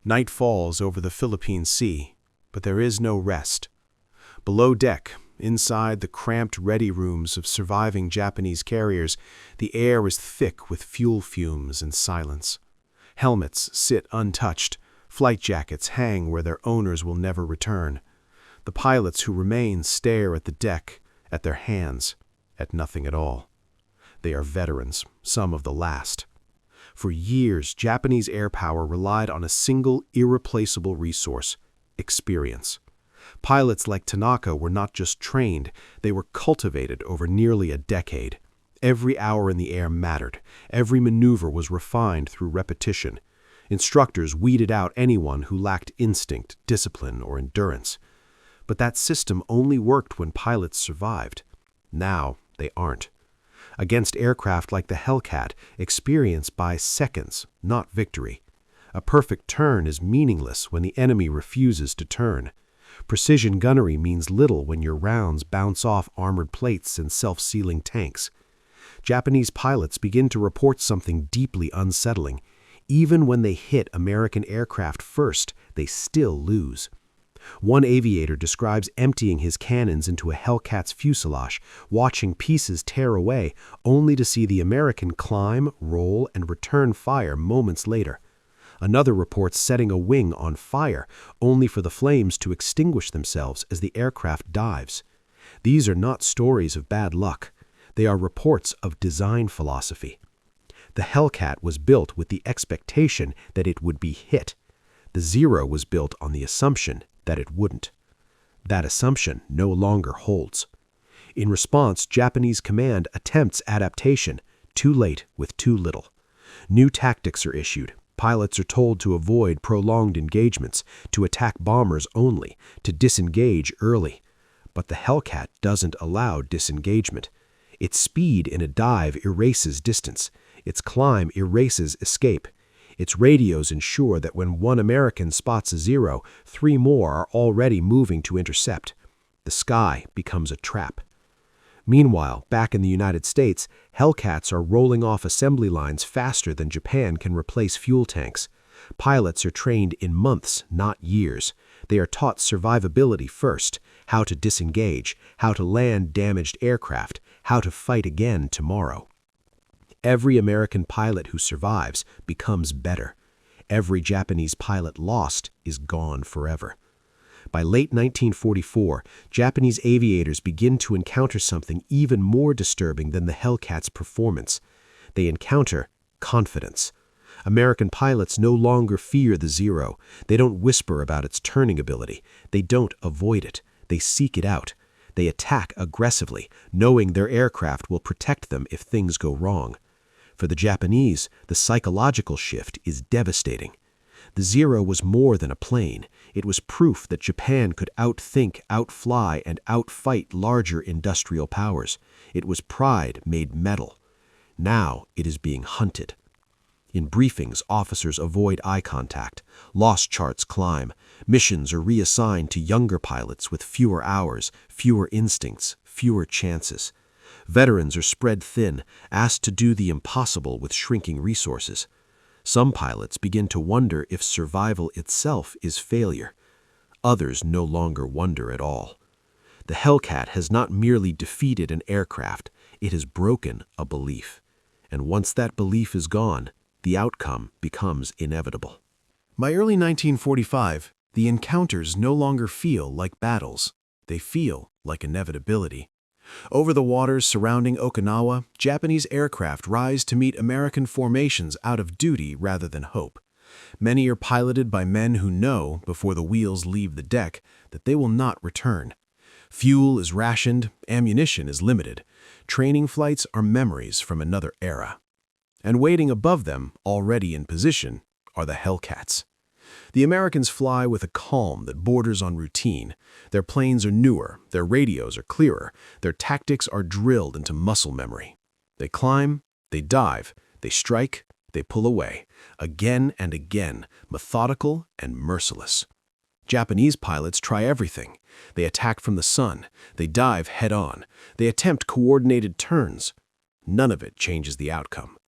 Night falls over the Philippine Sea, but there is no rest. Below deck, inside the cramped ready rooms of surviving Japanese carriers, the air is thick with fuel fumes and silence. Helmets sit untouched. Flight jackets hang where their owners will never return. The pilots who remain stare at the deck, at their hands, at nothing at all. They are veterans, some of the last. For years, Japanese air power relied on a single, irreplaceable resource: experience. Pilots like Tanaka were not just trained, they were cultivated over nearly a decade. Every hour in the air mattered. Every maneuver was refined through repetition. Instructors weeded out anyone who lacked instinct, discipline, or endurance. But that system only worked when pilots survived. Now, they aren't. Against aircraft like the Hellcat, experience buys seconds, not victory. A perfect turn is meaningless when the enemy refuses to turn. Precision gunnery means little when your rounds bounce off armored plates and self-sealing tanks. Japanese pilots begin to report something deeply unsettling. Even when they hit American aircraft first, they still lose. One aviator describes emptying his cannons into a Hellcat's fuselage, watching pieces tear away, only to see the American climb, roll, and return fire moments later. Another reports setting a wing on fire, only for the flames to extinguish themselves as the aircraft dives. These are not stories of bad luck. They are reports of design philosophy. The Hellcat was built with the expectation that it would be hit. The Zero was built on the assumption that it wouldn't. That assumption no longer holds. In response, Japanese command attempts adaptation, too late with too little. New tactics are issued. Pilots are told to avoid prolonged engagements, to attack bombers only, to disengage early. But the Hellcat doesn't allow disengagement. Its speed in a dive erases distance. Its climb erases escape. Its radios ensure that when one American spots a Zero, 3 more are already moving to intercept. The sky becomes a trap. Meanwhile, back in the United States, Hellcats are rolling off assembly lines faster than Japan can replace fuel tanks. Pilots are trained in months, not years. They are taught survivability first, how to disengage, how to land damaged aircraft, how to fight again tomorrow. Every American pilot who survives becomes better. Every Japanese pilot lost is gone forever. By late 1944, Japanese aviators begin to encounter something even more disturbing than the Hellcat's performance. They encounter confidence. American pilots no longer fear the Zero. They don't whisper about its turning ability. They don't avoid it. They seek it out. They attack aggressively, knowing their aircraft will protect them if things go wrong. For the Japanese, the psychological shift is devastating. The Zero was more than a plane. It was proof that Japan could outthink, outfly, and outfight larger industrial powers. It was pride made metal. Now it is being hunted. In briefings, officers avoid eye contact. Loss charts climb. Missions are reassigned to younger pilots with fewer hours, fewer instincts, fewer chances. Veterans are spread thin, asked to do the impossible with shrinking resources. Some pilots begin to wonder if survival itself is failure. Others no longer wonder at all. The Hellcat has not merely defeated an aircraft, it has broken a belief. And once that belief is gone, the outcome becomes inevitable. By early 1945, the encounters no longer feel like battles. They feel like inevitability. Over the waters surrounding Okinawa, Japanese aircraft rise to meet American formations out of duty rather than hope. Many are piloted by men who know, before the wheels leave the deck, that they will not return. Fuel is rationed, ammunition is limited. Training flights are memories from another era. And waiting above them, already in position, are the Hellcats. The Americans fly with a calm that borders on routine. Their planes are newer, their radios are clearer, their tactics are drilled into muscle memory. They climb, they dive, they strike, they pull away, again and again, methodical and merciless. Japanese pilots try everything. They attack from the sun, they dive head-on, they attempt coordinated turns. None of it changes the outcome.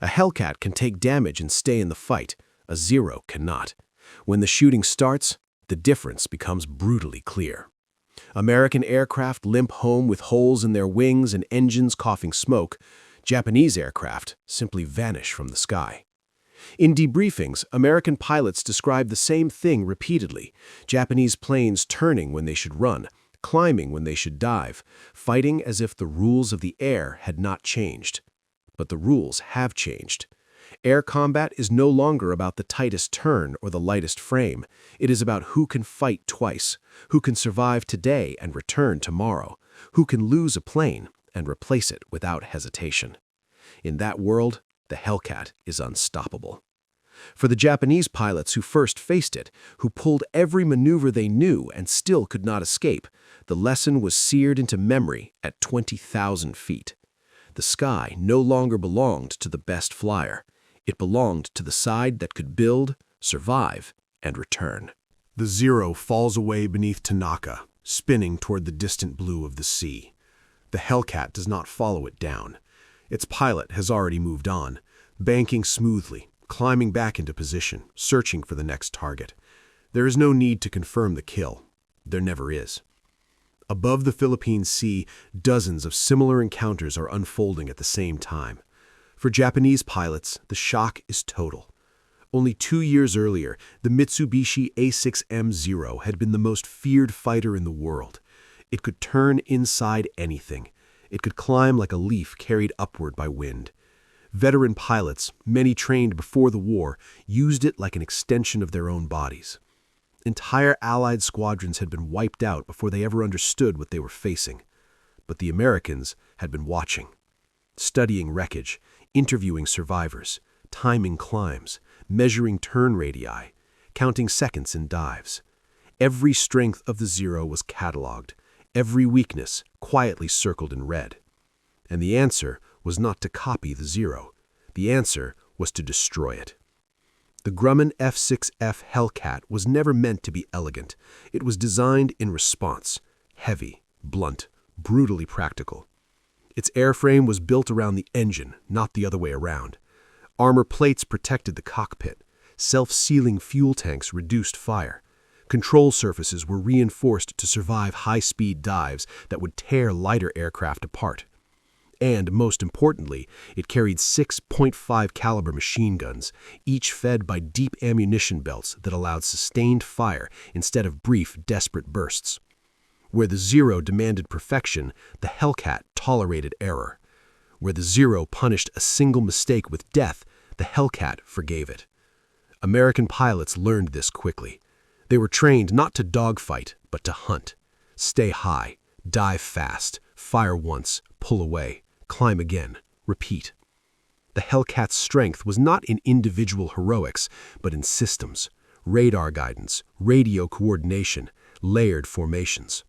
A Hellcat can take damage and stay in the fight. A Zero cannot. When the shooting starts, the difference becomes brutally clear. American aircraft limp home with holes in their wings and engines coughing smoke. Japanese aircraft simply vanish from the sky. In debriefings, American pilots describe the same thing repeatedly: Japanese planes turning when they should run, climbing when they should dive, fighting as if the rules of the air had not changed. But the rules have changed. Air combat is no longer about the tightest turn or the lightest frame. It is about who can fight twice, who can survive today and return tomorrow, who can lose a plane and replace it without hesitation. In that world, the Hellcat is unstoppable. For the Japanese pilots who first faced it, who pulled every maneuver they knew and still could not escape, the lesson was seared into memory at 20,000 feet. The sky no longer belonged to the best flyer. It belonged to the side that could build, survive, and return. The Zero falls away beneath Tanaka, spinning toward the distant blue of the sea. The Hellcat does not follow it down. Its pilot has already moved on, banking smoothly, climbing back into position, searching for the next target. There is no need to confirm the kill. There never is. Above the Philippine Sea, dozens of similar encounters are unfolding at the same time. For Japanese pilots, the shock is total. Only 2 years earlier, the Mitsubishi A6M0 had been the most feared fighter in the world. It could turn inside anything. It could climb like a leaf carried upward by wind. Veteran pilots, many trained before the war, used it like an extension of their own bodies. Entire Allied squadrons had been wiped out before they ever understood what they were facing. But the Americans had been watching, studying wreckage, interviewing survivors, timing climbs, measuring turn radii, counting seconds in dives. Every strength of the Zero was catalogued, every weakness quietly circled in red. And the answer was not to copy the Zero. The answer was to destroy it. The Grumman F6F Hellcat was never meant to be elegant. It was designed in response, heavy, blunt, brutally practical. Its airframe was built around the engine, not the other way around. Armor plates protected the cockpit. Self-sealing fuel tanks reduced fire. Control surfaces were reinforced to survive high-speed dives that would tear lighter aircraft apart. And, most importantly, it carried 6.5 caliber machine guns, each fed by deep ammunition belts that allowed sustained fire instead of brief, desperate bursts. Where the Zero demanded perfection, the Hellcat tolerated error. Where the Zero punished a single mistake with death, the Hellcat forgave it. American pilots learned this quickly. They were trained not to dogfight, but to hunt. Stay high, dive fast, fire once, pull away, climb again, repeat. The Hellcat's strength was not in individual heroics, but in systems, radar guidance, radio coordination, layered formations.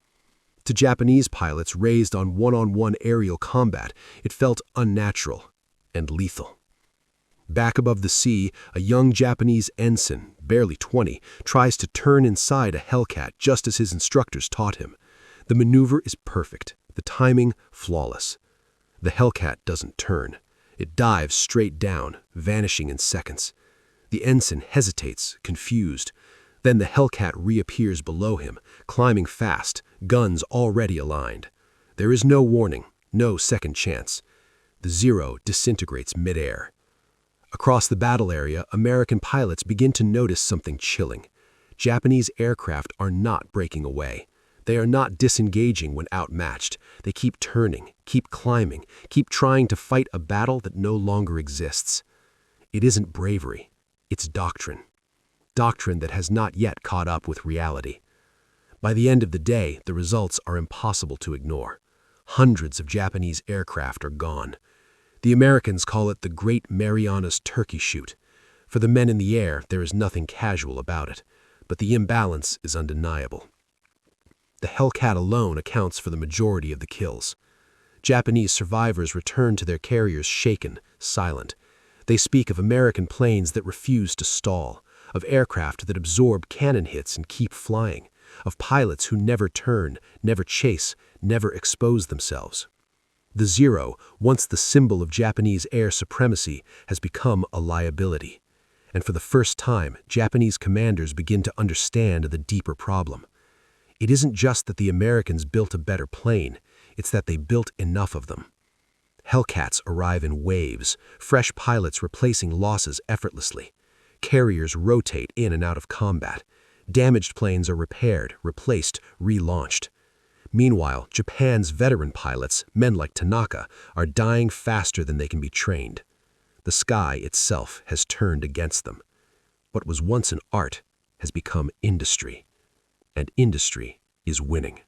To Japanese pilots raised on one-on-one aerial combat, it felt unnatural and lethal. Back above the sea, a young Japanese ensign, barely 20, tries to turn inside a Hellcat just as his instructors taught him. The maneuver is perfect, the timing flawless. The Hellcat doesn't turn. It dives straight down, vanishing in seconds. The ensign hesitates, confused. Then the Hellcat reappears below him, climbing fast, guns already aligned. There is no warning, no second chance. The Zero disintegrates midair. Across the battle area, American pilots begin to notice something chilling. Japanese aircraft are not breaking away. They are not disengaging when outmatched. They keep turning, keep climbing, keep trying to fight a battle that no longer exists. It isn't bravery, it's doctrine. Doctrine that has not yet caught up with reality. By the end of the day, the results are impossible to ignore. Hundreds of Japanese aircraft are gone. The Americans call it the Great Marianas Turkey Shoot. For the men in the air, there is nothing casual about it, but the imbalance is undeniable. The Hellcat alone accounts for the majority of the kills. Japanese survivors return to their carriers shaken, silent. They speak of American planes that refuse to stall, of aircraft that absorb cannon hits and keep flying, of pilots who never turn, never chase, never expose themselves. The Zero, once the symbol of Japanese air supremacy, has become a liability. And for the first time, Japanese commanders begin to understand the deeper problem. It isn't just that the Americans built a better plane, it's that they built enough of them. Hellcats arrive in waves, fresh pilots replacing losses effortlessly. Carriers rotate in and out of combat. Damaged planes are repaired, replaced, relaunched. Meanwhile, Japan's veteran pilots, men like Tanaka, are dying faster than they can be trained. The sky itself has turned against them. What was once an art has become industry. And industry is winning.